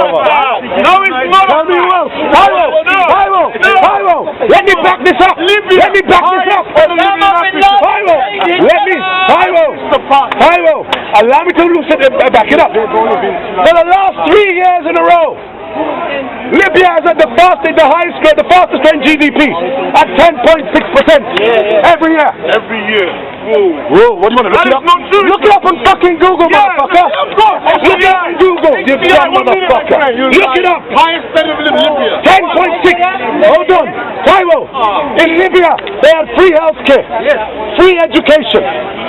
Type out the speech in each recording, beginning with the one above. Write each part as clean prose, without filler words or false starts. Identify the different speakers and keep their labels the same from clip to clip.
Speaker 1: No, it's not.
Speaker 2: Tell me who else. Pyro. Let me back this up. Let me back this up. Pyro. Allow me to back it up. For the last 3 years in a row, Libya is at the fastest growing GDP at 10.6% every year.
Speaker 1: Every year.
Speaker 2: Whoa, what do you want to look it up? Look it up on fucking Google, motherfucker. Look it up on Google, you dumb motherfucker. Look it up.
Speaker 1: Highest standard of living in Libya.
Speaker 2: 10.6. Hold on. Pyro. In Libya, they had free healthcare, free education,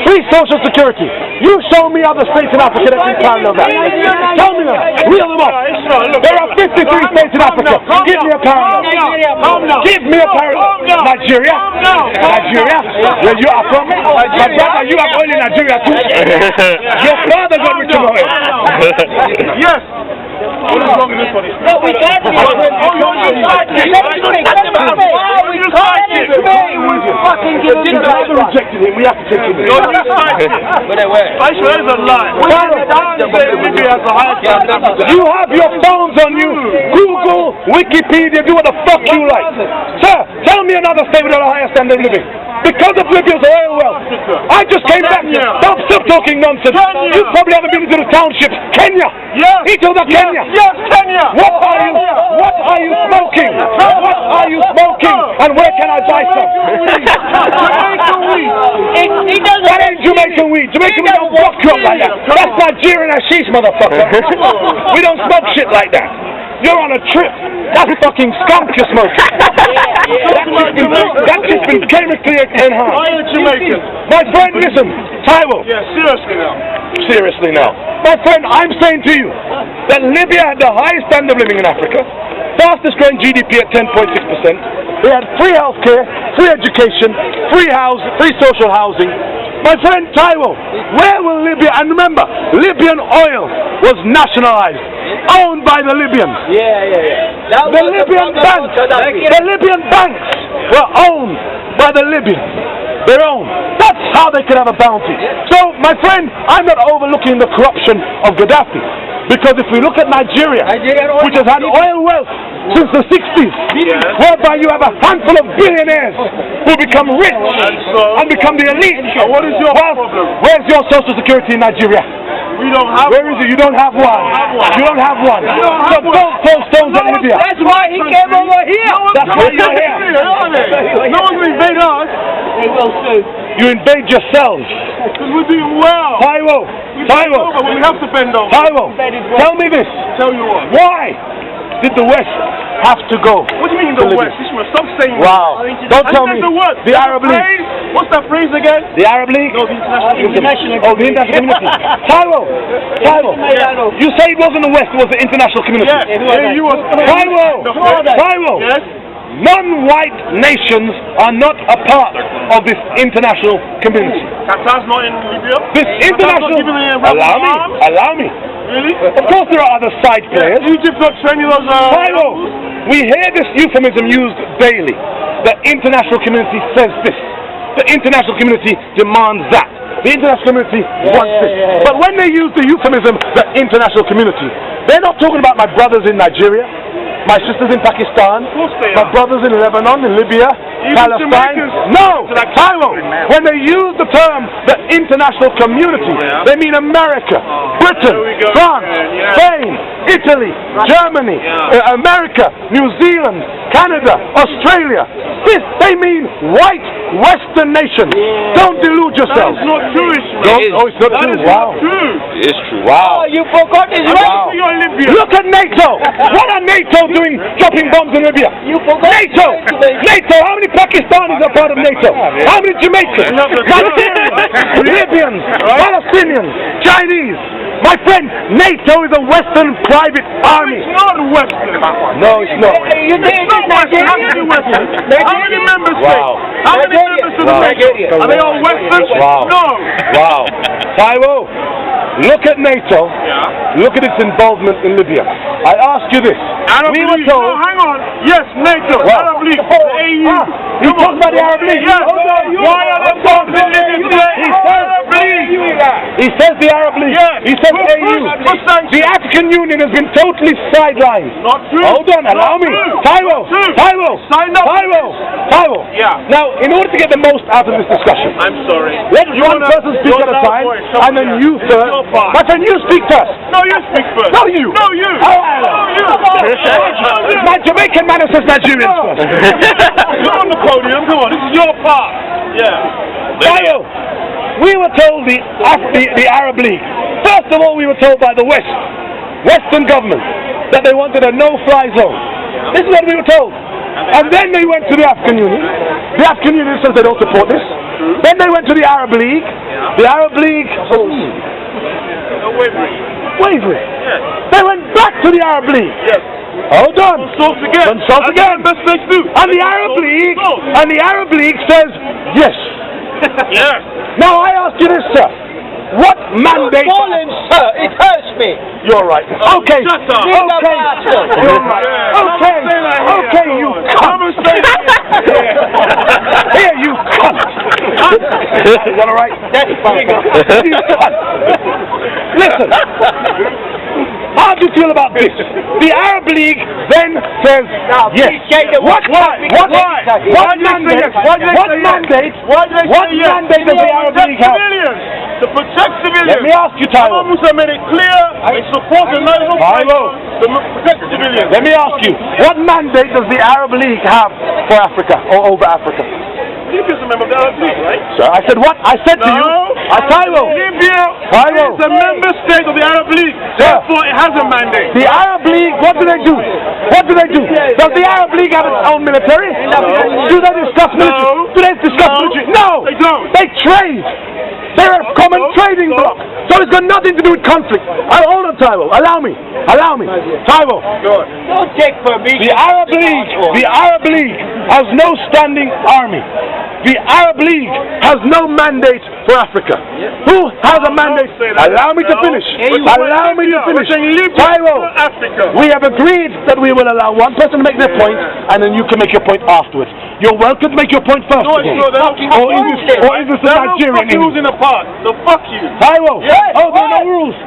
Speaker 2: free social security. You show me other states in Africa that can parallel that. Tell me them. Reel them up. There are 53 states in Africa. Give me a parallel. Give me a parallel. Nigeria. Where you are from? My brother, you have oil in Nigeria too. Your father got rich in oil.
Speaker 1: Yes. What is wrong with this one?
Speaker 3: No, we can't be.
Speaker 2: Rejected him. We have to take him.
Speaker 1: Ishmahil is a lie.
Speaker 2: You have your phones on you. Google, Wikipedia, do what the fuck you like. Sir, tell me another state without a higher standard of living. Because of Libya's oil wealth. I just came back. Stop talking nonsense. You probably haven't been to the townships. Kenya. He told us Kenya.
Speaker 1: Yes, Kenya.
Speaker 2: What are you smoking? What are you smoking? And where can I buy some?
Speaker 1: Jamaican weed.
Speaker 2: That ain't Jamaican weed. Jamaican weed don't fuck you up like that. That's Nigerian hashish, motherfucker. We don't smoke shit like that. You're on a trip. That's fucking skunk you're smoking. That's just been chemically enhanced.
Speaker 1: Why are you Jamaican?
Speaker 2: My friend, listen. Taiwo.
Speaker 1: Yeah, seriously now.
Speaker 2: Seriously now. My friend, I'm saying to you that Libya had the highest standard of living in Africa, fastest growing GDP at 10.6%. They had free healthcare, free education, free social housing. My friend Taiwo, where will Libya, and remember, Libyan oil was nationalized, owned by the Libyans. The Libyan banks were owned by the Libyans. Their own. That's how they could have a bounty. So, my friend, I'm not overlooking the corruption of Gaddafi. Because if we look at Nigeria, which has had oil wealth since the 60s, whereby you have a handful of billionaires who become rich and become the elite.
Speaker 1: What is your problem?
Speaker 2: Where's your social security in Nigeria?
Speaker 1: We don't have
Speaker 2: Where is it? You don't have one. You don't have one. So don't throw stones at Libya.
Speaker 3: That's why he came over here.
Speaker 2: That's why you're here.
Speaker 1: No one will invade us.
Speaker 3: They will soon.
Speaker 2: You invade yourselves.
Speaker 1: Because we're doing well.
Speaker 2: Taiwo.
Speaker 1: We have to bend over.
Speaker 2: Taiwo, tell me this.
Speaker 1: Tell you what.
Speaker 2: Why did the West have to go?
Speaker 1: What do you mean the West? Stop saying
Speaker 2: wow. Don't tell me. The Arab League.
Speaker 1: What's that phrase again?
Speaker 2: The Arab League?
Speaker 1: No, the international.
Speaker 2: Oh, the international community. Taiwo, you say it wasn't the West, it was the international community. Taiwo. Yes. Non-white nations are not a part of this international community.
Speaker 1: Qatar's not in Libya?
Speaker 2: This international... Allow me.
Speaker 1: Really?
Speaker 2: Of course there are other side players.
Speaker 1: Egypt's not training those...
Speaker 2: we hear this euphemism used daily. The international community says this. The international community demands that. The international community wants this. But when they use the euphemism, the international community, they're not talking about my brothers in Nigeria, my sisters in Pakistan, my brothers in Lebanon, in Libya, Palestine. No! Taiwo, when they use the term the international community, they mean America, Britain, France, Spain, Italy, Germany, America, New Zealand, Canada, Australia. They mean white Western nations. Don't delude yourselves.
Speaker 1: That's not true, Ishmahil.
Speaker 2: Oh, it's not true. Wow.
Speaker 1: It's true.
Speaker 2: Wow.
Speaker 3: You forgot his
Speaker 2: Wow. Look at NATO. What are NATO doing dropping bombs in Libya?
Speaker 3: You forgot
Speaker 2: NATO. How many Pakistanis are part of NATO? How many Jamaicans? Libyans, Palestinians, Chinese. My friend, NATO is a Western private army.
Speaker 1: It's not Western.
Speaker 2: No, it's not.
Speaker 3: You think it's Nigeria?
Speaker 1: How many members say? How many members to the Nigeria? Are they all Western?
Speaker 2: Wow.
Speaker 1: No.
Speaker 2: Wow. Taiwo, look at NATO. Look at its involvement in Libya. I ask you this. We were told...
Speaker 1: No, hang on. Yes, NATO. Arab League. The AU.
Speaker 2: You talk about the Arab League.
Speaker 1: Yes. Why are the bombs in Libya today?
Speaker 2: League. He says the Arab League.
Speaker 1: Yes.
Speaker 2: He says
Speaker 1: For
Speaker 2: AU.
Speaker 1: sanctions.
Speaker 2: The African Union has been totally sidelined.
Speaker 1: Not true.
Speaker 2: Hold on, allow me. Taiwo.
Speaker 1: Signed up.
Speaker 2: Taiwo.
Speaker 1: Yeah.
Speaker 2: Now, in order to get the most out of this discussion,
Speaker 1: I'm sorry.
Speaker 2: let one person speak at a time, and then you first. My friend, you speak first.
Speaker 1: No, you speak first.
Speaker 2: No, you.
Speaker 1: No, you.
Speaker 2: Oh, my Jamaican man says Nigerians first.
Speaker 1: You're on the podium. Come on, this is your part. Yeah.
Speaker 2: Taiwo, we were told the Arab League. First of all, we were told by the Western government, that they wanted a no-fly zone. This is what we were told. And then they went to the African Union. The African Union says they don't support this. Then they went to the Arab League. The Arab League... Wavering.
Speaker 1: Yes.
Speaker 2: They went back to the Arab League.
Speaker 1: Yes.
Speaker 2: Hold on.
Speaker 1: Consult again.
Speaker 2: Consult again.
Speaker 1: Mistakes do.
Speaker 2: And the Arab League says yes.
Speaker 1: Yes.
Speaker 2: Now I ask you this, sir. What mandate?
Speaker 3: Fallen, sir. It hurts me.
Speaker 2: You're right. Okay.
Speaker 1: Shut up.
Speaker 2: Okay. You're right. Okay. Okay, you cunt. Here, you cunt. Is that all right?
Speaker 3: That's fine.
Speaker 2: You cunt. Listen. How do you feel about this? The Arab League then says yes. What mandate does the Arab League have?
Speaker 1: To protect civilians.
Speaker 2: Let me ask you, Taiwo.
Speaker 1: Musa made it clear they support the national to protect civilians.
Speaker 2: Let me ask you, what mandate does the Arab League have for Africa or over Africa?
Speaker 1: Libya's a member of the Arab League, right?
Speaker 2: Sir, I said what? I said to you, Taiwo.
Speaker 1: Libya
Speaker 2: Taiwo.
Speaker 1: is a member state of the Arab League.
Speaker 2: Sir.
Speaker 1: Therefore, it has a mandate.
Speaker 2: The Arab League, what do they do? What do they do? Does the Arab League have its own military? Do they discuss military? Do they discuss military? No.
Speaker 1: They don't.
Speaker 2: They trade. They're a common trading bloc. So it's got nothing to do with conflict. Hold on, Taiwo. Allow me. Taiwo.
Speaker 3: Don't take permission.
Speaker 2: The Arab League has no standing army. The Arab League has no mandate for Africa. Who has a mandate? Allow me to finish. Taiwo, we have agreed that we will allow one person to make their point, and then you can make your point afterwards. You're welcome to make your point first.
Speaker 1: No, it's not.
Speaker 2: Or is this a Nigerian
Speaker 1: rules in the part. So fuck you.
Speaker 2: Taiwo. Oh, there are no rules.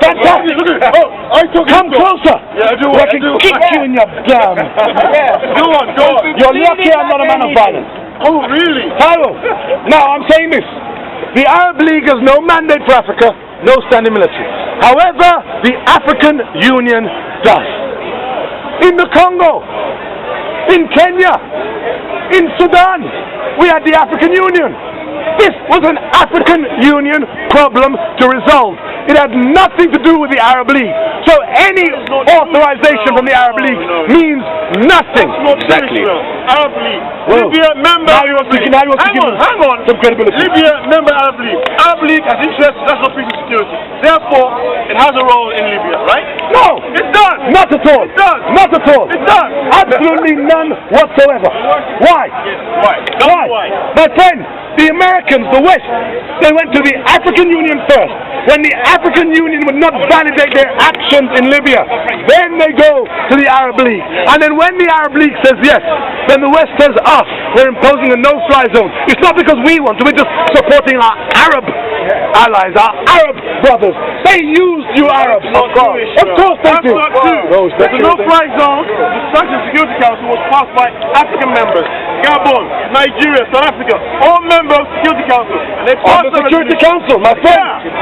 Speaker 2: Fantastic. Come closer.
Speaker 1: Yeah, I do.
Speaker 2: I can kick you in your damn.
Speaker 1: Go on.
Speaker 2: You're lucky I'm not a man of violence.
Speaker 1: Oh, really?
Speaker 2: Taiwo, now I'm saying this. The Arab League has no mandate for Africa, no standing military. However, the African Union does. In the Congo, in Kenya, in Sudan, we had the African Union. This was an African Union problem to resolve. It had nothing to do with the Arab League. So any authorization from the Arab League means nothing.
Speaker 1: Exactly. Arab League.
Speaker 2: Well,
Speaker 1: Libya member.
Speaker 2: Now you want to give
Speaker 1: hang on.
Speaker 2: some credibility.
Speaker 1: Libya member Arab League. Arab League has interests in national peace and security. Therefore, it has a role in Libya, right?
Speaker 2: No.
Speaker 1: It does.
Speaker 2: Not at all.
Speaker 1: It does.
Speaker 2: Not at all.
Speaker 1: It does.
Speaker 2: Absolutely none whatsoever. Why?
Speaker 1: Why?
Speaker 2: My friend, the Americans, the West, they went to the African Union first. When the African Union would not validate their actions in Libya, then they go to the Arab League. And then when the Arab League says yes, then the West says we're imposing a no-fly zone. It's not because we want to, we're just supporting our Arab allies, our Arab brothers. They used you Arabs. Of course they do.
Speaker 1: The no-fly zone, the Sanctions Security Council was passed by African members. Gabon, Nigeria, South Africa, all members of the Security Council. And they passed
Speaker 2: the Security Council, my friend.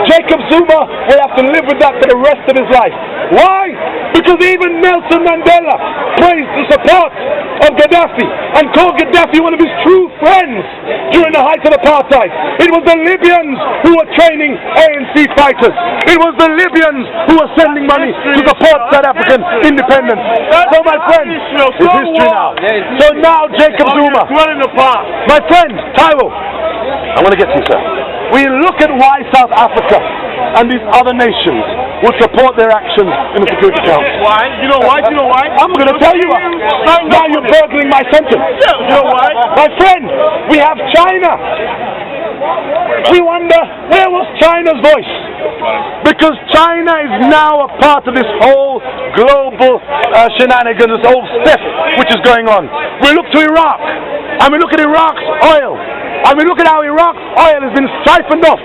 Speaker 2: Jacob Zuma will have to live with that for the rest of his life. Why? Because even Nelson Mandela praised the support of Gaddafi and called Gaddafi one of his true friends during the height of apartheid. It was the Libyans who were training ANC fighters. It was the Libyans who were sending money to support South African independence. So my friend, it's history now. So now Jacob Zuma, my friend, Taiwo, I'm going to get to you, sir. We look at why South Africa and these other nations would support their actions in the Security Council.
Speaker 1: Why? You know why?
Speaker 2: I'm going to tell you. Now you're burgling my sentence.
Speaker 1: You know why?
Speaker 2: My friend, we have China. We wonder, where was China's voice? Because China is now a part of this whole global shenanigans, this whole stuff which is going on. We look to Iraq, and we look at Iraq's oil. And we look at how Iraq's oil has been siphoned off,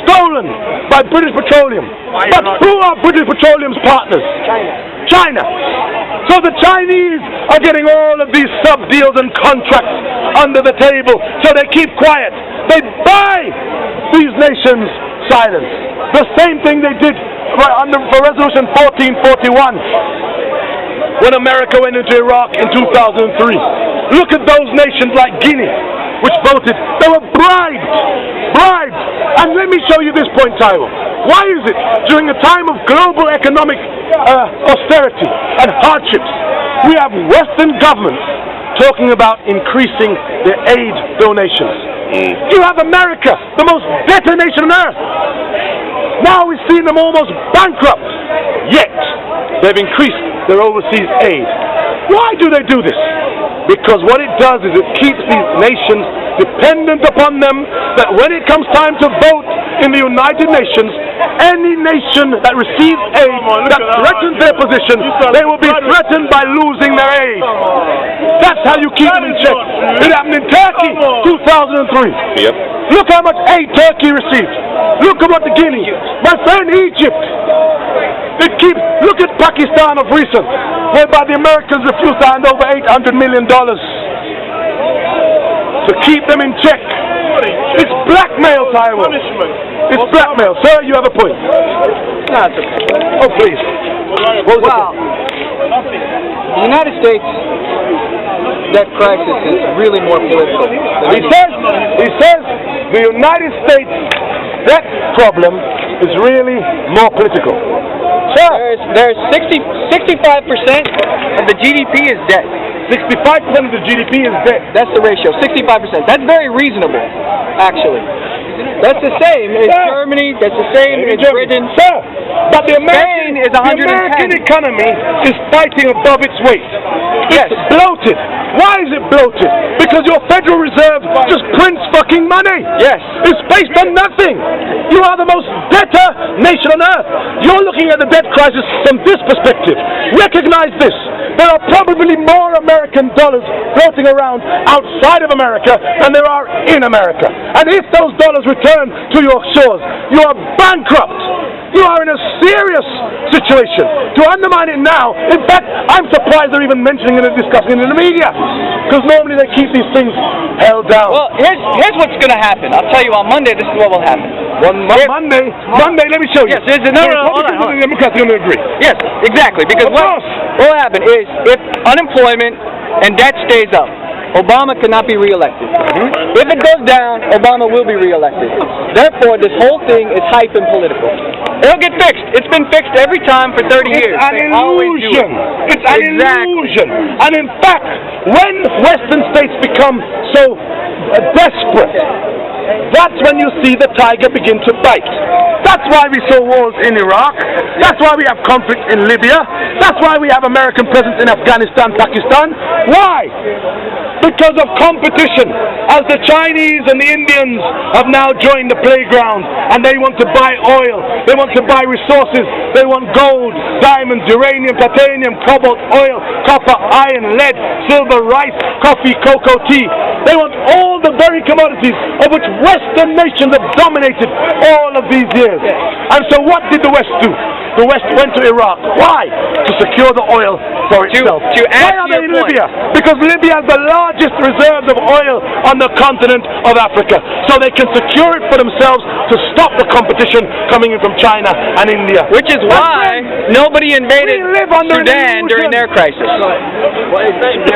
Speaker 2: stolen by British Petroleum. But who are British Petroleum's partners? China. So the Chinese are getting all of these sub-deals and contracts under the table, so they keep quiet. They buy these nations silence. The same thing they did for Resolution 1441 when America went into Iraq in 2003. Look at those nations like Guinea, which voted. They were bribed. And let me show you this point, Tyrell. Why is it during a time of global economic austerity and hardships, we have Western governments talking about increasing their aid donations? You have America, the most debtor nation on earth. Now we've seen them almost bankrupt, yet they've increased their overseas aid. Why do they do this? Because what it does is it keeps these nations dependent upon them, that when it comes time to vote in the United Nations, any nation that receives aid that threatens their position, they will be threatened by losing their aid. That's how you keep them in check. It happened in Turkey, 2003.
Speaker 4: Yep.
Speaker 2: Look how much aid Turkey received. Look at what the Guinea. My friend Egypt. Look at Pakistan of recent, whereby the Americans refused to hand over $800 million to keep them in check. It's blackmail, Taiwan. It's blackmail. Sir, you have a point.
Speaker 3: No, it's okay.
Speaker 2: Oh, please. What was
Speaker 3: Well, the United States debt crisis is really more political.
Speaker 2: He says the United States debt problem is really more political.
Speaker 3: There's 65% of the GDP is debt.
Speaker 2: 65% of the GDP is debt.
Speaker 3: That's the ratio, 65%. That's very reasonable, actually. That's the same as Germany, that's the same as Britain.
Speaker 2: Sir, but the American economy is fighting above its weight. It's bloated. Why is it bloated? Because your Federal Reserve just prints fucking money.
Speaker 3: Yes.
Speaker 2: It's based on nothing. You are the most debtor nation on earth. You're looking at the debt crisis from this perspective. Recognize this. There are probably more American dollars floating around outside of America than there are in America. And if those dollars return to your shores, you are bankrupt. You are in a serious situation. To undermine it now, in fact, I'm surprised they're even mentioning it and discussing it in the media. Because normally they keep these things held down.
Speaker 5: Well, here's what's going to happen. I'll tell you on Monday, this is what will happen.
Speaker 2: Monday, let me show you.
Speaker 5: Yes, no, hold on.
Speaker 2: The Democrats are going to agree.
Speaker 5: Yes, exactly. Because what will happen is if unemployment and debt stays up, Obama cannot be reelected. If it goes down, Obama will be reelected. Therefore, this whole thing is hype and political. It'll get fixed. It's been fixed every time for 30 years.
Speaker 2: It's an illusion. It's an illusion. And in fact, when Western states become so desperate, that's when you see the tiger begin to bite. That's why we saw wars in Iraq. That's why we have conflict in Libya. That's why we have American presence in Afghanistan, Pakistan. Why? Because of competition. As the Chinese and the Indians have now joined the playground and they want to buy oil, they want to buy resources, they want gold, diamonds, uranium, titanium, cobalt, oil, copper, iron, lead, silver, rice, coffee, cocoa, tea. They want all the very commodities of which Western nations have dominated all of these years. And so what did the West do? The West went to Iraq. Why? To secure the oil for itself. Why are they in Libya? Because Libya has the largest reserves of oil on the continent of Africa. So they can secure it for themselves to stop the competition coming in from China and India.
Speaker 5: Which is why nobody invaded Sudan during their crisis.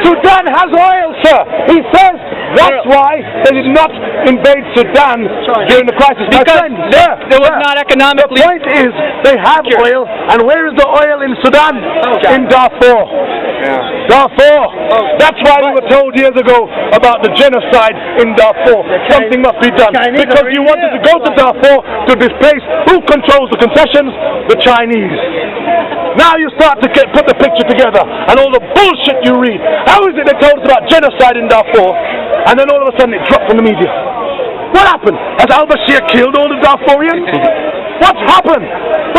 Speaker 2: Sudan has oil, sir. He says that's why they did not invade Sudan during the crisis.
Speaker 5: Because it was not economically...
Speaker 2: The point is, they have oil, and where is the oil in Sudan? In Darfur. Darfur. That's why we were told years ago about the genocide in Darfur. Something must be done. Because you wanted to go to Darfur to displace who controls the concessions? The Chinese. Now you start to put the picture together, and all the bullshit you read. How is it they told us about genocide in Darfur, and then all of a sudden it dropped from the media? What happened? Has al-Bashir killed all the Darfurians? What's happened?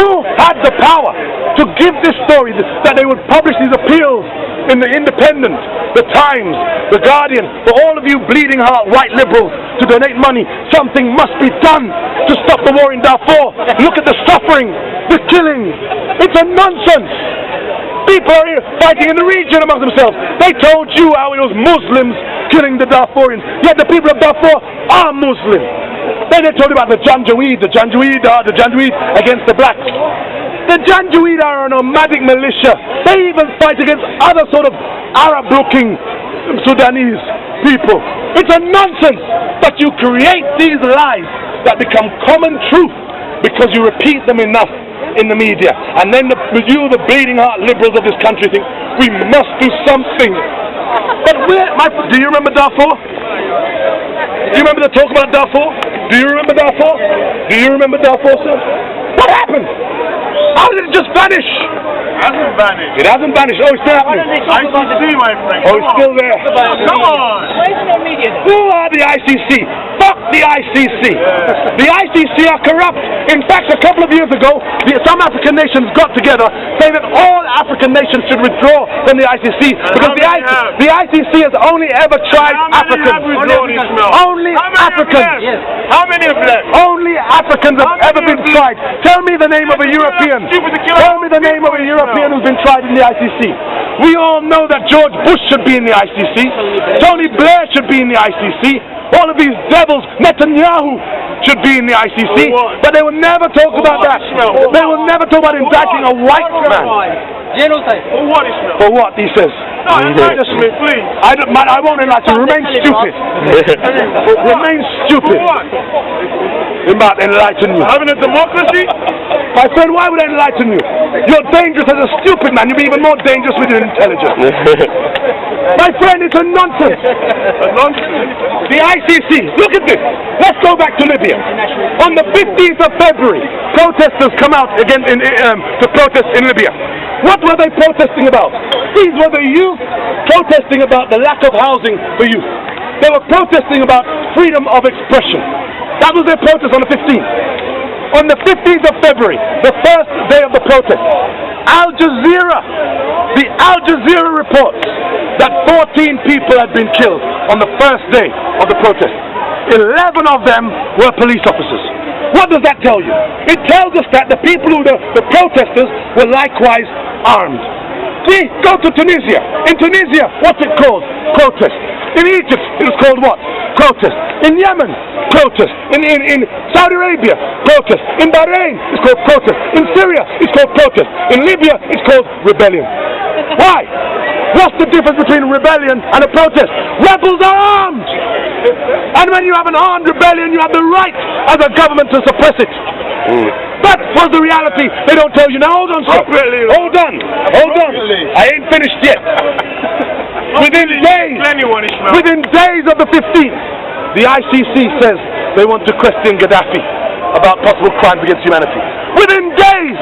Speaker 2: Who had the power to give this story, that they would publish these appeals in the Independent, the Times, the Guardian, for all of you bleeding heart white liberals to donate money. Something must be done to stop the war in Darfur. Look at the suffering, the killing. It's a nonsense. People are here fighting in the region among themselves. They told you how it was Muslims killing the Darfurians, yet the people of Darfur are Muslim. Then they told you about the Janjaweed against the blacks. The Janjaweed are a nomadic militia. They even fight against other sort of Arab-looking Sudanese people. It's a nonsense, but you create these lies that become common truth because you repeat them enough in the media, and then the bleeding heart liberals of this country think we must do something. But do you remember Darfur? Do you remember the talk about Darfur? Do you remember Darfur? Do you remember Darfur, sir? What happened? How did it just vanish?
Speaker 1: It hasn't vanished.
Speaker 2: It hasn't vanished. Oh, it's still happening.
Speaker 1: ICC, my friend.
Speaker 2: Oh, it's still there.
Speaker 1: Come on.
Speaker 2: Who are the ICC? Fuck the ICC. The ICC are corrupt. In fact, a couple of years ago, some African nations got together saying that all African nations should withdraw from the ICC because the ICC has only ever tried Africans. Only Africans.
Speaker 1: How many have left?
Speaker 2: Only Africans have ever been tried. Tell me the name of a European. Tell me the name of a European who's been tried in the ICC. We all know that George Bush should be in the ICC. Tony Blair should be in the ICC. All of these devils, Netanyahu should be in the ICC. But they will never talk about that. They will never talk about indicting a white man.
Speaker 3: Genocide.
Speaker 1: For what, Ishmael?
Speaker 2: For what, he says.
Speaker 1: No, enlighten me, please.
Speaker 2: I won't enlighten. Remain stupid. Remain stupid. I'm about to enlighten you.
Speaker 1: Having a democracy?
Speaker 2: My friend, why would I enlighten you? You're dangerous as a stupid man. You'll be even more dangerous with your intelligence. My friend, it's a nonsense.
Speaker 1: A nonsense.
Speaker 2: The ICC, look at this. Let's go back to Libya. On the 15th of February, protesters come out again to protest in Libya. What were they protesting about? These were the youth protesting about the lack of housing for youth. They were protesting about freedom of expression. That was their protest on the 15th. On the 15th of February, the first day of the protest, the Al Jazeera reports that 14 people had been killed on the first day of the protest. 11 of them were police officers. What does that tell you? It tells us that the people the protesters were likewise armed. See, go to Tunisia. In Tunisia, what's it called? Protest. In Egypt, it was called what? Protest. In Yemen, protest. In Saudi Arabia, protest. In Bahrain, it's called protest. In Syria, it's called protest. In Libya, it's called rebellion. Why? What's the difference between rebellion and a protest? Rebels are armed! And when you have an armed rebellion, you have the right as a government to suppress it. That was the reality. They don't tell you now. Hold on, sir. Hold on. Hold on. I ain't finished yet. Within days of the 15th, the ICC says they want to question Gaddafi about possible crimes against humanity. Within days!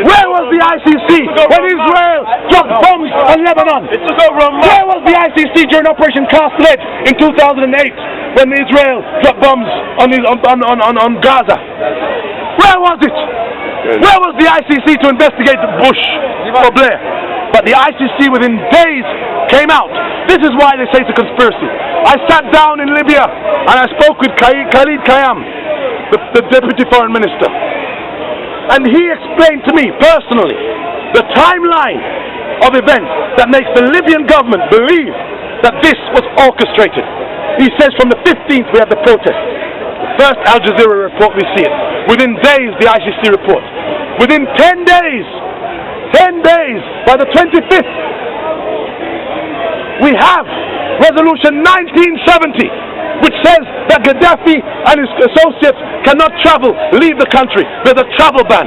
Speaker 2: Where was the ICC when Israel dropped bombs on Lebanon? Where was the ICC during Operation Cast Lead in 2008 when Israel dropped bombs on Gaza? Where was it? Where was the ICC to investigate Bush or Blair? But the ICC within days came out. This is why they say it's a conspiracy. I sat down in Libya and I spoke with Khalid Kayam, the Deputy Foreign Minister. And he explained to me personally the timeline of events that makes the Libyan government believe that this was orchestrated. He says from the 15th we have the protest. The first Al Jazeera report, we see it. Within days, the ICC report. Within 10 days, by the 25th, we have Resolution 1970, which says that Gaddafi and his associates cannot travel, leave the country. There's a travel ban.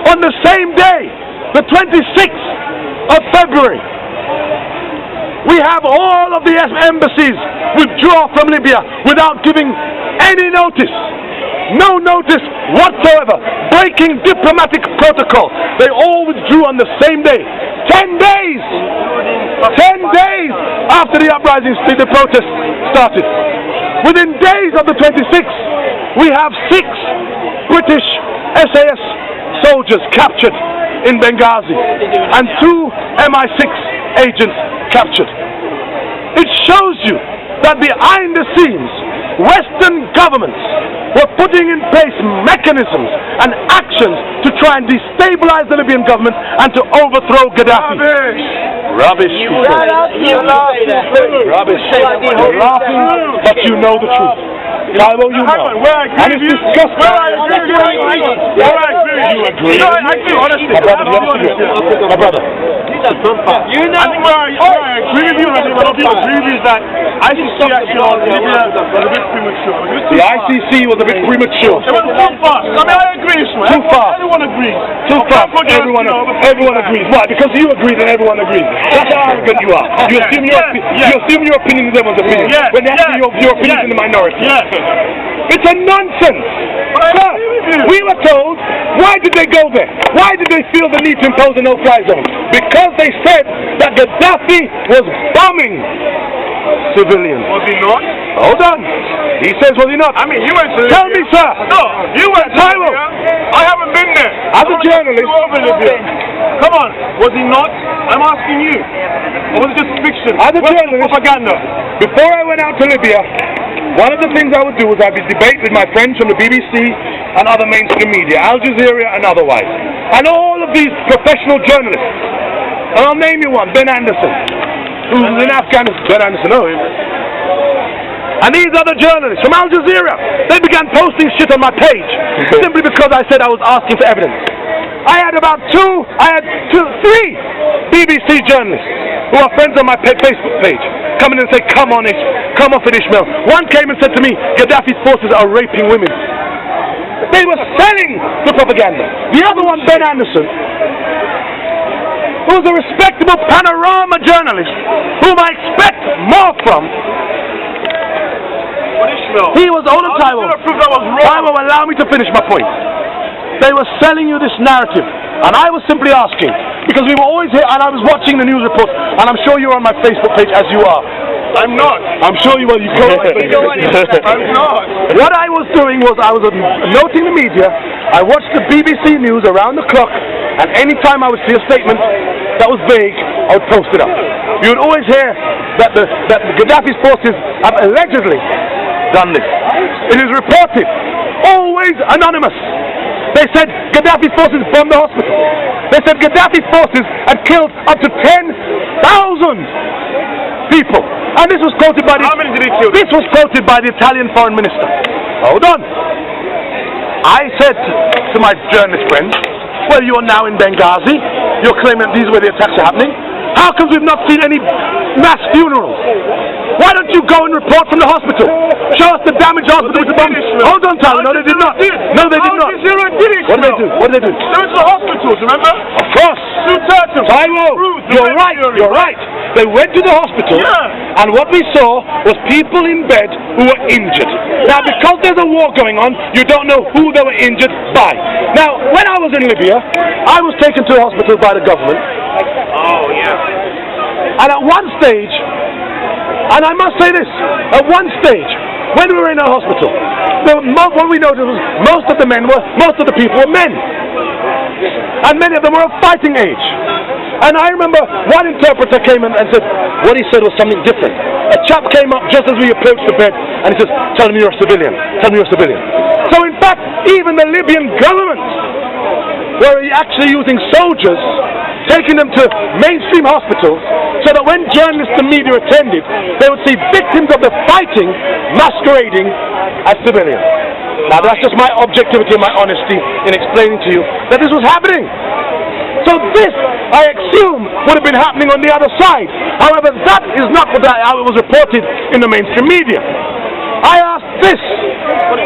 Speaker 2: On the same day, the 26th of February, we have all of the embassies withdraw from Libya without giving any notice. No notice whatsoever. Breaking diplomatic protocol. They all withdrew on the same day. 10 days! 10 days after the uprising, the protest started. Within days of the 26th, we have 6 British SAS soldiers captured in Benghazi and 2 MI6 agents captured. It shows you that behind the scenes, Western governments were putting in place mechanisms and actions to try and destabilize the Libyan government and to overthrow Gaddafi. Rubbish.
Speaker 5: You
Speaker 2: Rubbish. You're laughing, but you know the truth. Taiwo, you know. And it's disgusting. You agree.
Speaker 1: No, I agree, honestly.
Speaker 2: My brother.
Speaker 1: I think where I agree with you, and I think a lot of people agree with you, is that ICC action on Libya was a bit premature.
Speaker 2: The ICC was a bit premature.
Speaker 1: It was too fast. I mean, I agree, Ishmael.
Speaker 2: Too fast.
Speaker 1: Everyone agrees.
Speaker 2: Too fast. Everyone agrees. Why? Because you agree, then everyone agrees. That's how arrogant you are. You assume your opinion is everyone's opinion. When actually your opinion is in the minority. It's a nonsense. Sir, we were told, why did they go there? Why did they feel the need to impose a no-fly zone? Because they said that Gaddafi was bombing civilians.
Speaker 1: Was he not?
Speaker 2: Hold on. He says, was he not?
Speaker 1: I mean, you went to
Speaker 2: Tell
Speaker 1: Libya.
Speaker 2: me, sir.
Speaker 1: No, you went to
Speaker 2: Taiwo.
Speaker 1: Libya. I haven't been there.
Speaker 2: As a journalist.
Speaker 1: Come on, was he not? I'm asking you. Or was it just fiction?
Speaker 2: As a journalist.
Speaker 1: Propaganda.
Speaker 2: Before I went out to Libya, one of the things I would do was I'd be debate with my friends from the BBC and other mainstream media, Al Jazeera and otherwise, and all of these professional journalists. And I'll name you one, Ben Anderson, who's in Afghanistan. Ben Anderson, know him. And these other journalists from Al Jazeera, they began posting shit on my page simply because I said I was asking for evidence. I had three BBC journalists who are friends on my Facebook page come in and say, come off it, Ishmael. One came and said to me, Gaddafi's forces are raping women. They were selling the propaganda. The other one, Ben Anderson, who was a respectable Panorama journalist, whom I expect more from. He was hold on, Taiwo. Taiwo, allow me to finish my point. They were selling you this narrative, and I was simply asking, because we were always here, and I was watching the news reports, and I'm sure you're on my Facebook page as you are.
Speaker 1: I'm not.
Speaker 2: I'm sure you will. You go on my Facebook page.
Speaker 1: I'm not.
Speaker 2: What I was doing was I was noting the media. I watched the BBC news around the clock, and any time I would see a statement that was vague, I would post it up. You would always hear that Gaddafi's forces have allegedly done this. It is reported, always anonymous. They said Gaddafi's forces bombed the hospital. They said Gaddafi's forces had killed up to 10,000 people. And this was quoted by the...
Speaker 1: How many did he kill?
Speaker 2: This was quoted by the Italian foreign minister. Hold on. I said to my journalist friends, well, you are now in Benghazi. You're claiming that these are where the attacks are happening. How come we've not seen any mass funerals? Why don't you go and report from the hospital? Show us the damaged hospital with the bombs. Hold on, Tyler. No, they did not. No, they did not. What did they do? What did they do?
Speaker 1: They went to the hospitals, remember?
Speaker 2: Of course. Taiwo, you're right. You're right. They went to the hospital, and what we saw was people in bed who were injured. Now, because there's a war going on, you don't know who they were injured by. Now, when I was in Libya, I was taken to a hospital by the government.
Speaker 1: Oh, yeah.
Speaker 2: And at one stage, and I must say this, at one stage, when we were in a hospital, what we noticed was most of the people were men. And many of them were of fighting age. And I remember one interpreter came in and said, what he said was something different. A chap came up just as we approached the bed, and he says, tell me you're a civilian. Tell me you're a civilian. So in fact, even the Libyan government were actually using soldiers, taking them to mainstream hospitals, so that when journalists and media attended, they would see victims of the fighting masquerading as civilians. Now that's just my objectivity and my honesty in explaining to you that this was happening. So this, I assume, would have been happening on the other side. However, that is not how it was reported in the mainstream media. I asked this.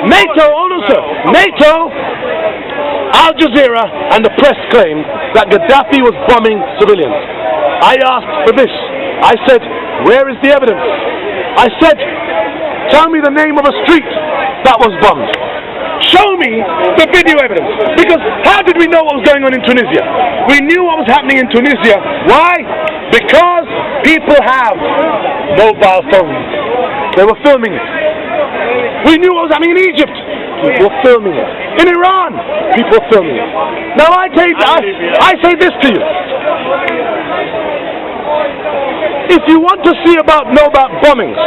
Speaker 2: NATO, hold on, sir. NATO, Al Jazeera, and the press claimed that Gaddafi was bombing civilians. I asked for this. I said, where is the evidence? I said, tell me the name of a street that was bombed. Show me the video evidence. Because how did we know what was going on in Tunisia? We knew what was happening in Tunisia. Why? Because people have mobile phones. They were filming it. We knew what was happening in Egypt. People were filming it. In Iran, people were filming it. Now I say this to you. if you want to know about bombings,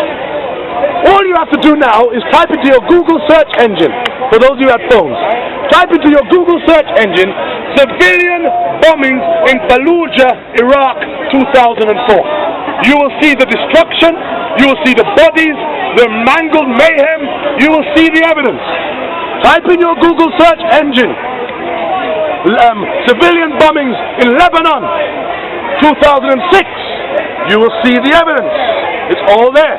Speaker 2: all you have to do now is type into your Google search engine, for those of you who have phones, type into your Google search engine, civilian bombings in Fallujah, Iraq, 2004. You will see the destruction, you will see the bodies, the mangled mayhem, you will see the evidence. Type in your Google search engine, civilian bombings in Lebanon, 2006. You will see the evidence. It's all there.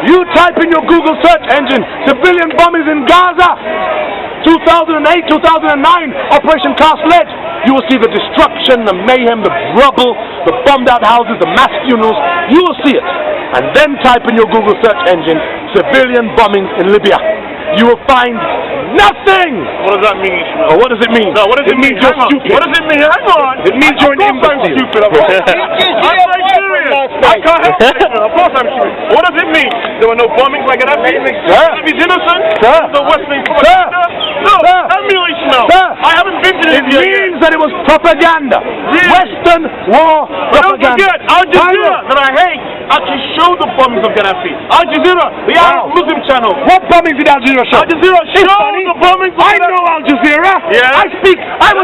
Speaker 2: You type in your Google search engine, civilian bombings in Gaza, 2008, 2009, Operation Cast Lead. You will see the destruction, the mayhem, the rubble, the bombed out houses, the mass funerals. You will see it. And then type in your Google search engine, civilian bombings in Libya. You will find nothing!
Speaker 1: What does that mean, Ishmahil?
Speaker 2: Oh, what does it mean?
Speaker 1: No, what does it mean?
Speaker 2: You're stupid.
Speaker 1: What does it mean? Hang on!
Speaker 2: It means you're an imbecile.
Speaker 1: I'm stupid. I'm Nigerian. I can't help it. Of course I'm stupid. What does it mean? There were no bombings like that? He's innocent?
Speaker 2: Sir.
Speaker 1: The West Wing
Speaker 2: Sir.
Speaker 1: No,
Speaker 2: Sir.
Speaker 1: tell me, Ishmahil.
Speaker 2: Sir.
Speaker 1: I haven't been to
Speaker 2: It
Speaker 1: Libya
Speaker 2: means that it was propaganda.
Speaker 1: Really?
Speaker 2: Western war
Speaker 1: But don't
Speaker 2: propaganda.
Speaker 1: forget, Al Jazeera, that I hate, actually showed the bombings of Gaddafi. Al Jazeera, the Arab Muslim channel.
Speaker 2: What bombings did Al Jazeera show?
Speaker 1: Al Jazeera showed the bombings of
Speaker 2: I
Speaker 1: Gaddafi.
Speaker 2: know Al Jazeera.
Speaker 1: Yeah?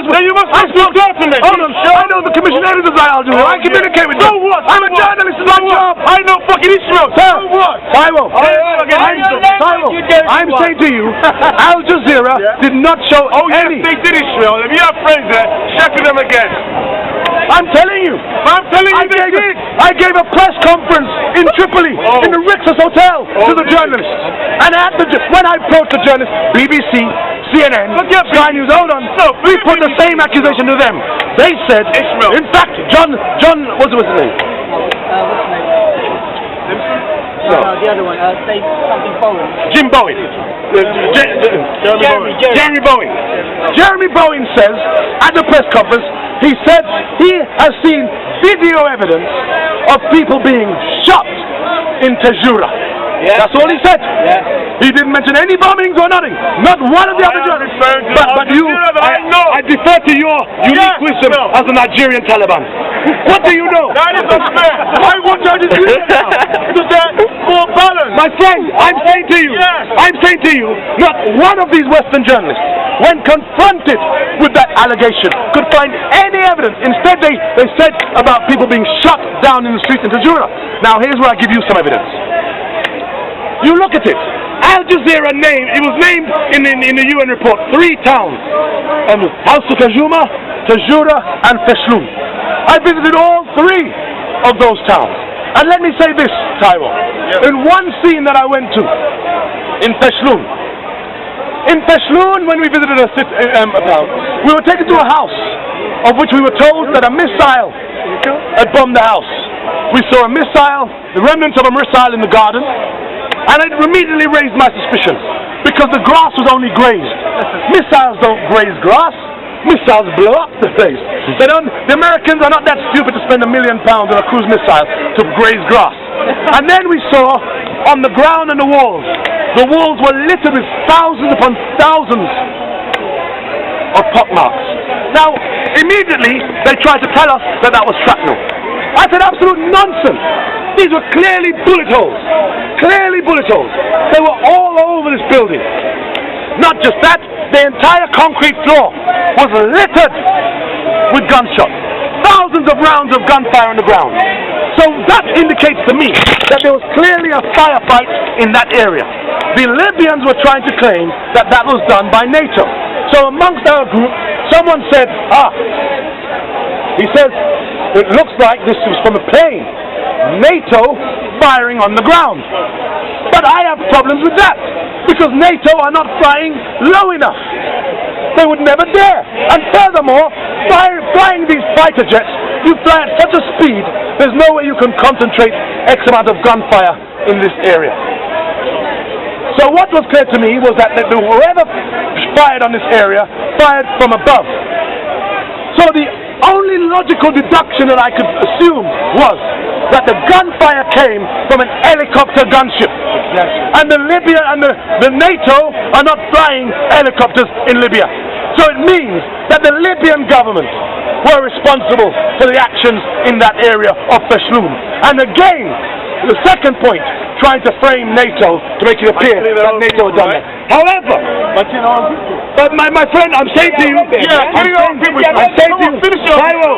Speaker 1: Then you must have spoken to them.
Speaker 2: Hold on. I know the commission editors at Al Jazeera. I communicate with them.
Speaker 1: So what?
Speaker 2: I'm a journalist. It's my job.
Speaker 1: I know fucking Ishmahil.
Speaker 2: Sir.
Speaker 1: So what?
Speaker 2: Taiwo.
Speaker 1: Taiwo.
Speaker 2: I'm saying to you, Al Jazeera did not show any.
Speaker 1: They did, Ishmahil. If you have friends there, check with them again.
Speaker 2: I'm telling you.
Speaker 1: I'm telling you they did.
Speaker 2: I gave a press conference in Tripoli, in the Rixos Hotel, to the journalists. And when I approached the journalists, BBC, CNN, Sky News, hold on, we put the same accusation to them. They said,
Speaker 1: Ishmahil.
Speaker 2: in fact, John, what's his name?
Speaker 4: No, the other one. Say something foreign.
Speaker 2: Jim Bowen. Jeremy Bowen. Jeremy Bowen says at the press conference, he said he has seen video evidence of people being shot in Tajura.
Speaker 5: Yeah.
Speaker 2: That's all he said.
Speaker 5: Yeah.
Speaker 2: He didn't mention any bombings or nothing. Not one of the other journalists. But I defer to your unique wisdom as a Nigerian Taliban. What do you know?
Speaker 1: That is unfair. I want Al Jazeera now. To get more balance.
Speaker 2: My friend, I'm saying to you, not one of these Western journalists, when confronted with that allegation, could find any evidence. Instead, they said about people being shot down in the streets in Tajura. Now, here's where I give you some evidence. You look at it. Al Jazeera it was named in the UN report 3 towns. House of Tajuma, Tajura, and Feshlun. I visited all 3 of those towns. And let me say this, Taiwo. In one scene that I went to, in Feshlun, when we visited a town, we were taken to a house of which we were told that a missile had bombed the house. We saw a missile, the remnants of a missile in the garden, and it immediately raised my suspicions because the grass was only grazed. Missiles don't graze grass. Missiles blow up the place. The Americans are not that stupid to spend £1 million on a cruise missile to graze grass. And then we saw on the ground and the walls were littered with thousands upon thousands of pockmarks. Now, immediately they tried to tell us that was shrapnel. I said absolute nonsense. These were clearly bullet holes. Clearly bullet holes. They were all over this building. Not just that, the entire concrete floor was littered with gunshots. Thousands of rounds of gunfire on the ground. So that indicates to me that there was clearly a firefight in that area. The Libyans were trying to claim that was done by NATO. So amongst our group, someone said, he says, it looks like this was from a plane. NATO firing on the ground. But I have problems with that because NATO are not flying low enough. They would never dare. And furthermore, flying these fighter jets, you fly at such a speed, there's no way you can concentrate X amount of gunfire in this area. So what was clear to me was that whoever fired on this area fired from above. So the only logical deduction that I could assume was that the gunfire came from an helicopter gunship. And the Libya and the NATO are not flying helicopters in Libya. So it means that the Libyan government were responsible for the actions in that area of Feshlun. And again, the second point, trying to frame NATO to make it appear that NATO had done that. However, but my friend, I'm saying to you,
Speaker 1: Yeah,
Speaker 2: I'm saying to you,
Speaker 1: finish your
Speaker 2: Taiwo,